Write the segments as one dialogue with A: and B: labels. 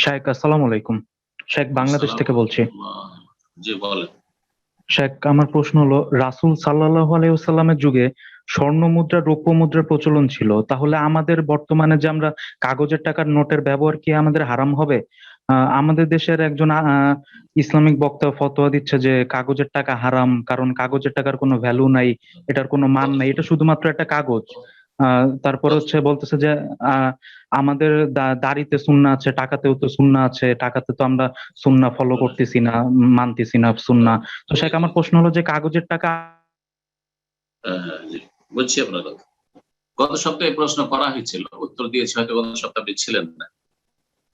A: শেখ, আসসালামু আলাইকুম। শেখ, বাংলাদেশ
B: আসসালামু
A: থেকে বলছি।
B: আলাইকুম। জি বলেন।
A: শেখ, আমার প্রশ্ন হলো, রাসূল সাল্লাল্লাহু আলাইহি ওয়াসাল্লামের যুগে স্বর্ণ মুদ্রা, রৌপ্য মুদ্রার প্রচলন ছিল, তাহলে আমাদের বর্তমানে যে আমরা কাগজের টাকার নোটের ব্যবহার কি আমাদের হারাম হবে? আমাদের দেশের একজন ইসলামিক বক্তা ফতোয়া দিচ্ছে যে কাগজের টাকা হারাম, কারণ কাগজের টাকার কোনো ভ্যালু নাই, এটার কোনো মান নাই, এটা শুধুমাত্র একটা কাগজ। তারপরে হচ্ছে বলতেছে যে আহ আমাদের দাড়িতে সুন্নাহ আছে, টাকাতেও তো সুন্নাহ আছে, টাকাতে তো আমরা সুন্নাহ ফলো করতেছি না, মানতেছি না সুন্নাহ। তো শেখ, আমার প্রশ্ন হলো যে কাগজের টাকা।
B: জি, বুঝছি আপনার কথা। গত সপ্তাহে প্রশ্ন করা হয়েছিল, উত্তর দিয়েছে, হয়তো গত সপ্তাহে আপনি ছিলেন না।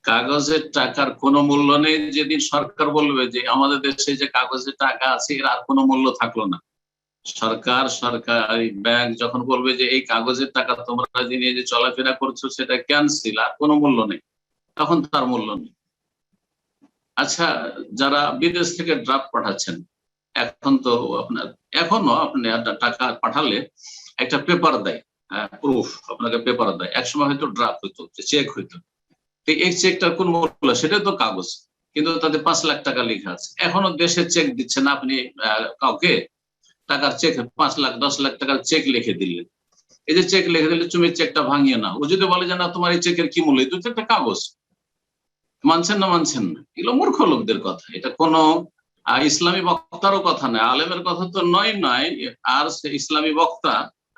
B: কাগজের টাকার কোনো মূল্য নেই যেদিন সরকার বলবে যে আমাদের দেশে যে কাগজের টাকা আছে এর আর কোনো মূল্য থাকলো না। সরকারি ব্যাংক যখন বলবে যে এই কাগজের টাকা তোমরা নিয়ে যে চলাফেরা করছো সেটা ক্যান্সেল, আর কোনো মূল্য নেই, তখন তার মূল্য নেই। আচ্ছা, যারা বিদেশ থেকে ড্রাফট পাঠাচ্ছেন, এখন তো এখনো আপনি টাকা পাঠালে একটা পেপার দেয়, প্রুফ, আপনাকে পেপার দেয়। একসময় হয়তো ড্রাফট হইতো, চেক হইতো, এই চেকটার কোন মূল্য, সেটা তো কাগজ, কিন্তু তাতে 5 লাখ টাকা লেখা আছে। এখনো দেশে চেক দিচ্ছে না, আপনি কাউকে টাকার চেক 5 লাখ 10 লাখ টাকার চেক লিখে দিলেন। এই যে চেক লিখে দিলে, তুমি চেকটা ভাঙিয়ে না, ও যদি বলে যে না তোমার এই চেকের কি মূল্য, এটা তো একটা কাগজ, মানছেন না মানছেন না, এগুলো মূর্খ লোকদের কথা। এটা কোনো ইসলামী বক্তারও কথা নয়, আলেমের কথা তো নয়। আর ইসলামী বক্তা,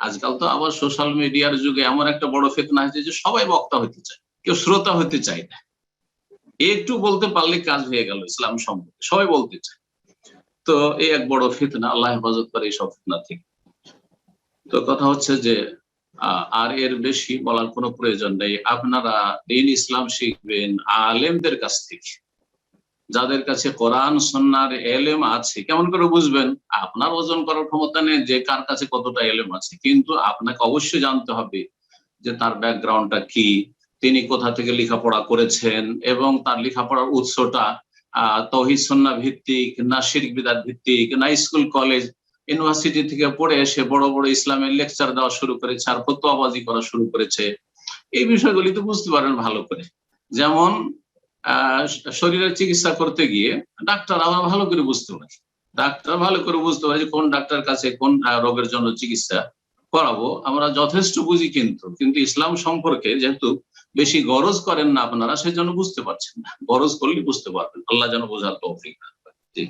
B: আজকাল তো আবার সোশ্যাল মিডিয়ার যুগে এমন একটা বড় ফিতনা হয়েছে যে সবাই বক্তা হতে চায়, কেউ শ্রোতা হতে চায় না। একটু বলতে পারলে কাজ হয়ে গেল ইসলাম সম্পর্কে, সবাই বলতে চায়। তো এই এক বড় ফিতনা, আল্লাহ হেফাজত করে এইসব ফিতনা থেকে। তো কথা হচ্ছে যে আর এর বেশি বলার কোনো প্রয়োজন নেই। আপনারা দ্বীন ইসলাম শিখবেন আলেমদের কাছ থেকে, যাদের কাছে কোরআন সুন্নাহর এলেম আছে। কেমন করে বুঝবেন? আপনার ওজন করার ক্ষমতা নেই যে কার কাছে কতটা এলেম আছে, কিন্তু আপনাকে অবশ্যই জানতে হবে যে তার ব্যাকগ্রাউন্ডটা কি, তিনি কোথা থেকে লেখাপড়া করেছেন, এবং তার লেখাপড়ার উৎসটা তৌহিদ সুন্নাহ ভিত্তিক না শিরক বিদআত ভিত্তিক, না স্কুল কলেজ ইউনিভার্সিটি থেকে পড়ে এসে বড় বড় ইসলামের লেকচার দেওয়া শুরু করেছে আর ফতোয়াবাজি করা শুরু করেছে। এই বিষয়গুলি তো বুঝতে পারবেন ভালো করে। যেমন শরীরের চিকিৎসা করতে গিয়ে ডাক্তার আমরা ভালো করে বুঝতে পারি, যে কোন ডাক্তার কাছে কোন রোগের জন্য চিকিৎসা করাবো, আমরা যথেষ্ট বুঝি। কিন্তু ইসলাম সম্পর্কে যেহেতু বেশি গরজ করেন না আপনারা, সেই জন্য বুঝতে পারছেন না। গরজ করলে বুঝতে পারবেন। আল্লাহ যেন বোঝার তৌফিক দান করেন। জি।